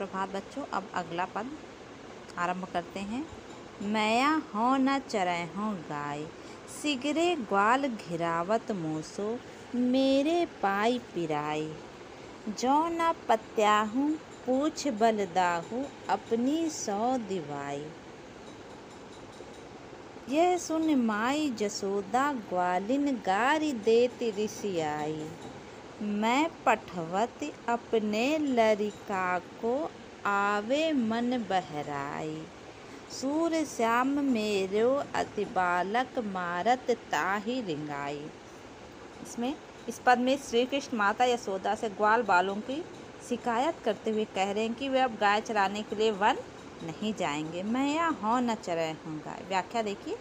सुप्रभात बच्चों। अब अगला पद आरंभ करते हैं। मैया हों न चरै हों गाय, सिगरे ग्वाल घिरावत मोसो, मेरे पाई पिराई। जो न पत्याहूँ पूछ बलदाहू, अपनी सौ दिवाई। यह सुन माई जसोदा, ग्वालिन गारी देत रिसियाई। मैं पठवत अपने लरिका को, आवे मन बहराई। सूर श्याम मेरो अति बालक, मारत ताहि रिंगाई। इस पद में श्री कृष्ण माता यशोदा से ग्वाल बालों की शिकायत करते हुए कह रहे हैं कि वे अब गाय चराने के लिए वन नहीं जाएंगे। मैया हों न चरै हों गाय। व्याख्या देखिए।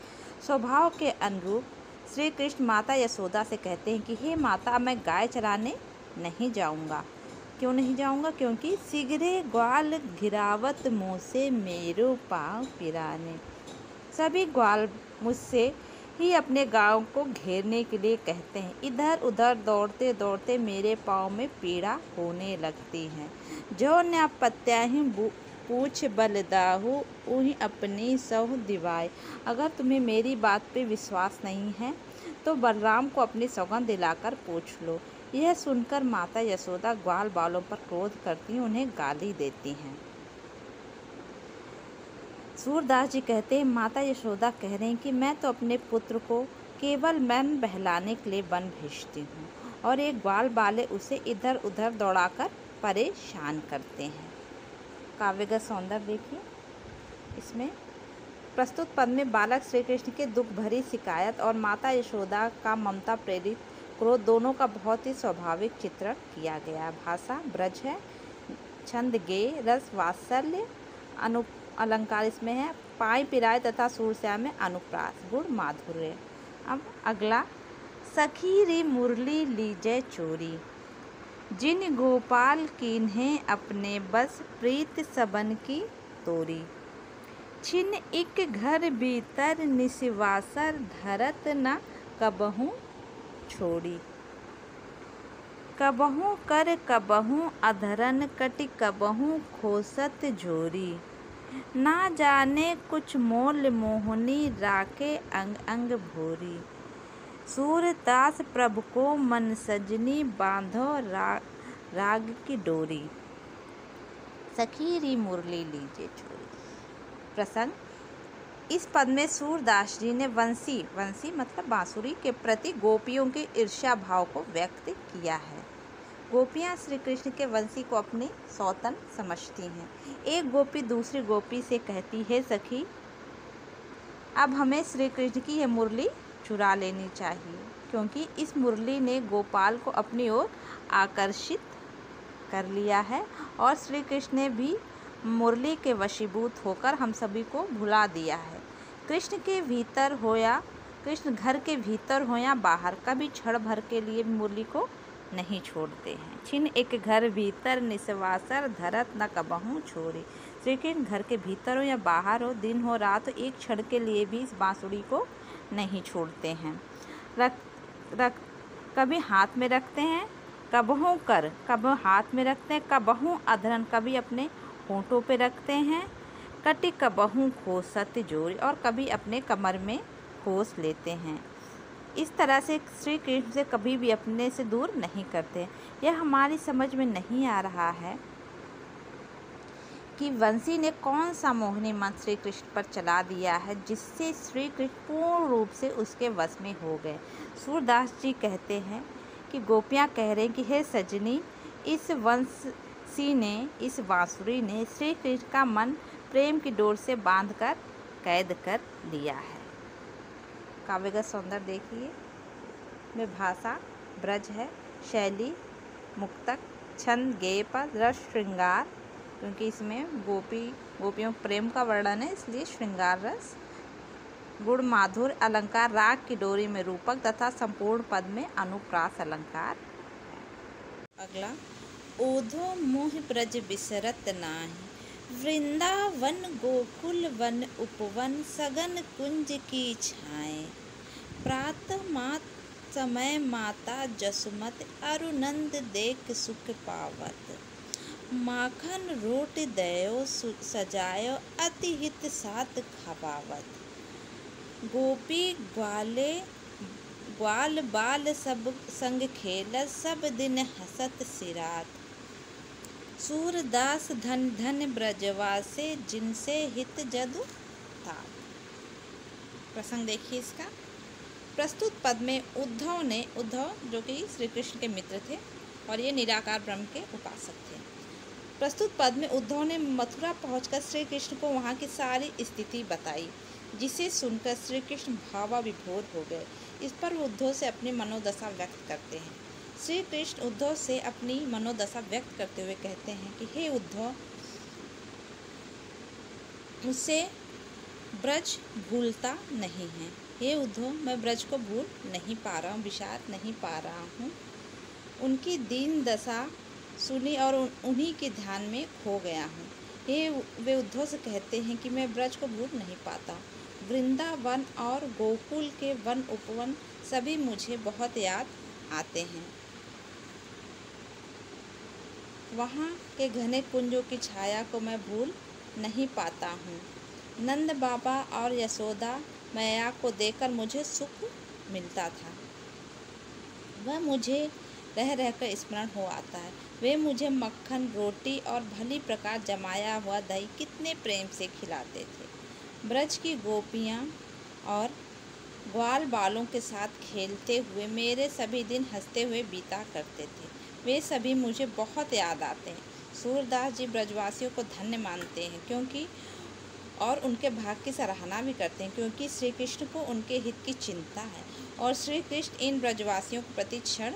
स्वभाव के अनुरूप श्री कृष्ण माता यशोदा से कहते हैं कि हे माता, मैं गाय चराने नहीं जाऊंगा। क्यों नहीं जाऊंगा? क्योंकि सिगरे ग्वाल घिरावत मोसे, मेरो पाँव पिराने। सभी ग्वाल मुझसे ही अपने गांव को घेरने के लिए कहते हैं। इधर उधर दौड़ते दौड़ते मेरे पाँव में पीड़ा होने लगती है। जो न पत्याही पूछ बलदाहू, उही अपनी सौ दिवाई। अगर तुम्हें मेरी बात पे विश्वास नहीं है तो बलराम को अपनी सौगंध दिलाकर पूछ लो। यह सुनकर माता यशोदा ग्वाल बालों पर क्रोध करती हैं, उन्हें गाली देती हैं। सूरदास जी कहते हैं, माता यशोदा कह रहे हैं कि मैं तो अपने पुत्र को केवल मन बहलाने के लिए वन भेजती हूँ और एक ग्वाल बाले उसे इधर उधर दौड़ाकर परेशान करते हैं। काव्यगत सौंदर्य देखिए। इसमें प्रस्तुत पद में बालक श्री कृष्ण के दुख भरी शिकायत और माता यशोदा का ममता प्रेरित क्रोध दोनों का बहुत ही स्वाभाविक चित्रण किया गया। भाषा ब्रज है, छंद गेय, रस वात्सल्य, अलंकार इसमें है, पाई पिराय तथा सूरश्याम में अनुप्रास, गुण माधुर्य। अब अगला, सखी री मुरली लीजय चोरी, जिन गोपाल कीन्हें अपने बस, प्रीत सबन की तोरी। छिन एक घर भीतर निसिवासर, धरत न कबहू छोड़ी। कबहू कर कबहू अधरन कटि, कबहू खोसत जोरी। ना जाने कुछ मोल मोहनी, राखे अंग अंग भोरी। सूरदास प्रभु को मन सजनी, बांधो राग की डोरी। सखी री मुरली लीजे चोरी। प्रसंग, इस पद में सूरदास जी ने वंशी मतलब बांसुरी के प्रति गोपियों के ईर्ष्या भाव को व्यक्त किया है। गोपियाँ श्री कृष्ण के वंशी को अपनी सौतन समझती हैं। एक गोपी दूसरी गोपी से कहती है, सखी अब हमें श्री कृष्ण की यह मुरली चुरा लेनी चाहिए, क्योंकि इस मुरली ने गोपाल को अपनी ओर आकर्षित कर लिया है और श्री कृष्ण ने भी मुरली के वशीभूत होकर हम सभी को भुला दिया है। कृष्ण घर के भीतर हो या बाहर, कभी क्षण भर के लिए मुरली को नहीं छोड़ते हैं। छिन एक घर भीतर निसवासर, धरत न कबहू छोड़ी। श्री कृष्ण घर के भीतर हो या बाहर हो, दिन हो रात हो, एक क्षण के लिए भी इस बांसुरी को नहीं छोड़ते हैं। कभी हाथ में रखते हैं, कबहू कर, कब हाथ में रखते हैं, कबहू अधरन, कभी अपने होंठों पे रखते हैं, कटि कबहू खोसत जोरी, और कभी अपने कमर में खोस लेते हैं। इस तरह से श्री कृष्ण से कभी भी अपने से दूर नहीं करते। यह हमारी समझ में नहीं आ रहा है कि वंशी ने कौन सा मोहिनी मंत्र श्री कृष्ण पर चला दिया है जिससे श्री कृष्ण पूर्ण रूप से उसके वश में हो गए। सूरदास जी कहते हैं कि गोपियाँ कह रहे हैं कि हे सजनी, इस वंशी ने, इस बांसुरी ने श्री कृष्ण का मन प्रेम की डोर से बांधकर कैद कर लिया है। काव्यगत सौंदर्य देखिए। में भाषा ब्रज है, शैली मुक्तक, छंद गेय पद, रस श्रृंगार, क्योंकि इसमें गोपियों प्रेम का वर्णन है इसलिए श्रृंगार रस, गुण माधुर्य, अलंकार राग की डोरी में रूपक तथा संपूर्ण पद में अनुप्रास अलंकार। अगला, ओधो मोह ब्रज बिसरत नाही, वृंदावन गोकुल वन उपवन, सगन कुंज की छाएं। प्रातः मात समय माता जसुमत, अरुनंद देख सुख पावत। माखन रोट दयो सजायो अति हित सात खवावत। गोपी ग्वाल बाल सब संग खेलत सब दिन हसत सिरात। सूरदास धन धन ब्रजवासे जिनसे हित जदु तात। प्रसंग देखिए इसका। प्रस्तुत पद में उद्धव जो कि श्री कृष्ण के मित्र थे और ये निराकार ब्रह्म के उपासक थे। प्रस्तुत पद में उद्धव ने मथुरा पहुंचकर श्री कृष्ण को वहां की सारी स्थिति बताई, जिसे सुनकर श्री कृष्ण भावाविभोर हो गए। इस पर वो उद्धव से अपनी मनोदशा व्यक्त करते हैं। श्री कृष्ण उद्धव से अपनी मनोदशा व्यक्त करते हुए कहते हैं कि हे उद्धव, मुझसे ब्रज भूलता नहीं है। हे उद्धव, मैं ब्रज को भूल नहीं पा रहा हूँ, विचार नहीं पा रहा हूँ। उनकी दीन दशा सुनी और उन्हीं के ध्यान में खो गया हूँ। वे उद्धव से कहते हैं कि मैं ब्रज को भूल नहीं पाता। वृंदावन और गोकुल के वन उपवन सभी मुझे बहुत याद आते हैं। वहाँ के घने कुंजों की छाया को मैं भूल नहीं पाता हूँ। नंद बाबा और यशोदा मैया को देखकर मुझे सुख मिलता था। वह मुझे रह रहकर स्मरण हो आता है। वे मुझे मक्खन, रोटी और भली प्रकार जमाया हुआ दही कितने प्रेम से खिलाते थे। ब्रज की गोपियाँ और ग्वाल बालों के साथ खेलते हुए मेरे सभी दिन हंसते हुए बीता करते थे। वे सभी मुझे बहुत याद आते हैं। सूरदास जी ब्रजवासियों को धन्य मानते हैं क्योंकि और उनके भाग की सराहना भी करते हैं, क्योंकि श्री कृष्ण को उनके हित की चिंता है और श्री कृष्ण इन ब्रजवासियों को प्रति क्षण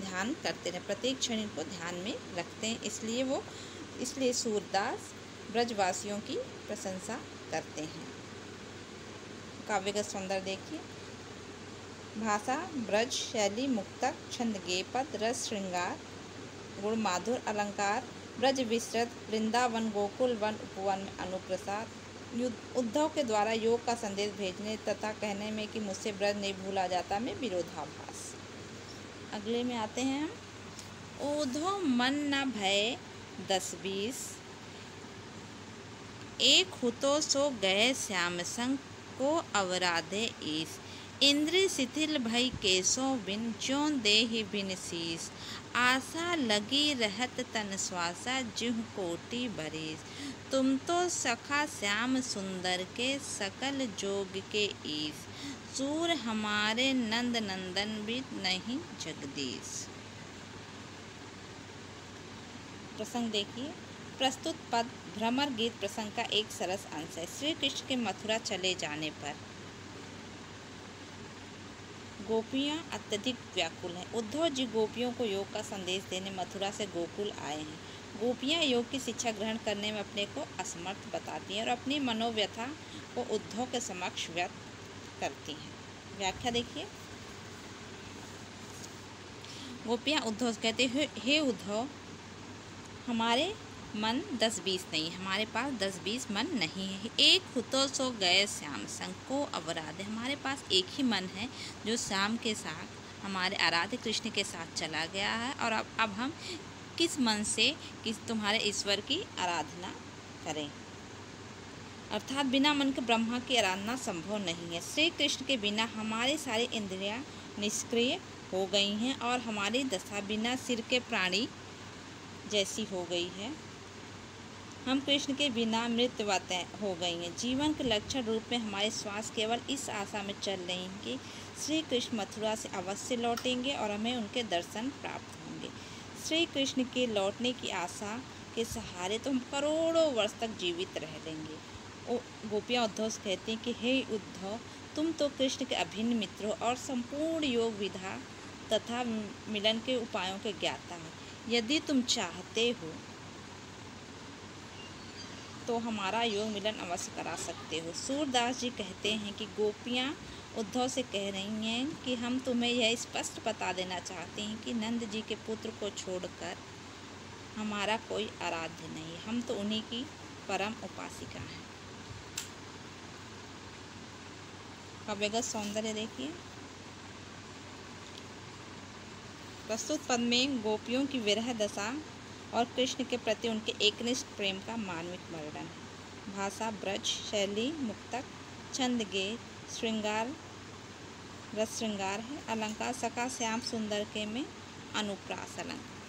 ध्यान करते हैं, प्रत्येक क्षण इनको ध्यान में रखते हैं। इसलिए सूरदास ब्रजवासियों की प्रशंसा करते हैं। काव्यगत सौंदर्य देखिए। भाषा ब्रज, शैली मुक्तक, छंद गेयपद, रस श्रृंगार, गुण माधुर, अलंकार ब्रज विस्तृत, वृंदावन गोकुल वन उपवन में अनुप्रसाद। उद्धव के द्वारा योग का संदेश भेजने तथा कहने में कि मुझसे ब्रज नहीं भूला जाता में विरोधाभास। अगले में आते हैं हम। उद्धव मन न भय 10-20, एक हुतो सो गए श्याम संग को अवराधे ईस। इंद्र शिथिल भई केसों बिन ज्यों देहि बिन शीस। आशा लगी रहत तन श्वासा जिह कोटि बरीस। तुम तो सखा श्याम सुंदर के सकल जोग के ईस। सूर हमारे नंद नंदन भी नहीं जगदीश। प्रसंग देखिए। प्रस्तुत पद भ्रमर गीत प्रसंग का एक सरस अंश है। श्री कृष्ण के मथुरा चले जाने पर गोपियाँ अत्यधिक व्याकुल हैं। उद्धव जी गोपियों को योग का संदेश देने मथुरा से गोकुल आए हैं। गोपियाँ योग की शिक्षा ग्रहण करने में अपने को असमर्थ बताती हैं और अपनी मनोव्यथा को उद्धव के समक्ष व्यक्त करती हैं। व्याख्या देखिए। गोपियाँ उद्धव कहते हैं, हे उद्धव, हमारे मन 10-20 नहीं, हमारे पास 10-20 मन नहीं है। एक हुतो सो गए श्याम संग को अवराध, हमारे पास एक ही मन है जो श्याम के साथ, हमारे आराध्य कृष्ण के साथ चला गया है। और अब हम किस मन से तुम्हारे ईश्वर की आराधना करें। अर्थात बिना मन के ब्रह्मा की आराधना संभव नहीं है। श्री कृष्ण के बिना हमारी सारी इंद्रियां निष्क्रिय हो गई हैं और हमारी दशा बिना सिर के प्राणी जैसी हो गई है। हम कृष्ण के बिना मृतवत हो गई हैं। जीवन के लक्षण रूप में हमारे श्वास केवल इस आशा में चल रही हैं कि श्री कृष्ण मथुरा से अवश्य लौटेंगे और हमें उनके दर्शन प्राप्त होंगे। श्री कृष्ण के लौटने की आशा के सहारे तो हम करोड़ों वर्ष तक जीवित रह लेंगे। गोपियाँ उद्धव से कहती हैं कि हे उद्धव, तुम तो कृष्ण के अभिन्न मित्र हो और संपूर्ण योग विधा तथा मिलन के उपायों के ज्ञाता हो। यदि तुम चाहते हो तो हमारा योग मिलन अवश्य करा सकते हो। सूरदास जी कहते हैं कि गोपियाँ उद्धव से कह रही हैं कि हम तुम्हें यह स्पष्ट बता देना चाहते हैं कि नंद जी के पुत्र को छोड़कर हमारा कोई आराध्य नहीं, हम तो उन्हीं की परम उपासिका हैं। काव्यगत सौंदर्य देखिए। प्रस्तुत पद में गोपियों की विरह दशा और कृष्ण के प्रति उनके एकनिष्ठ प्रेम का मार्मिक वर्णन। भाषा ब्रज, शैली मुक्तक, छंद गेय, श्रृंगार रस श्रृंगार है। अलंकार सका श्याम सुंदर के में अनुप्रास अलंकार।